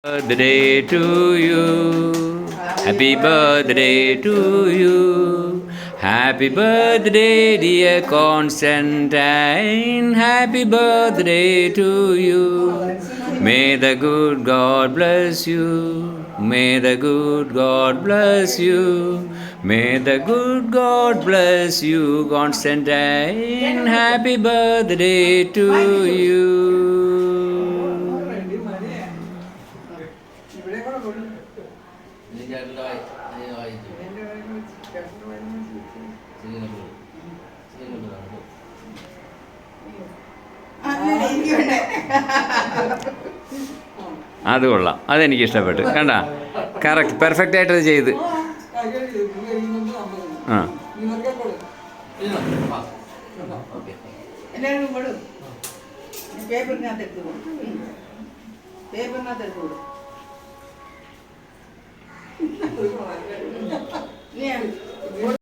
Birthday to you. Happy birthday to you. Happy birthday, dear Constantine. Happy birthday to you. May the good God bless you. May the good God bless you. May the good God bless you, Constantine. Happy birthday to you. അത് കൊള്ളാം, അതെനിക്ക് ഇഷ്ടപ്പെട്ടു. കണ്ട, correct perfect ആയിട്ടത് ചെയ്ത്. ആ പേപ്പറിനകത്ത്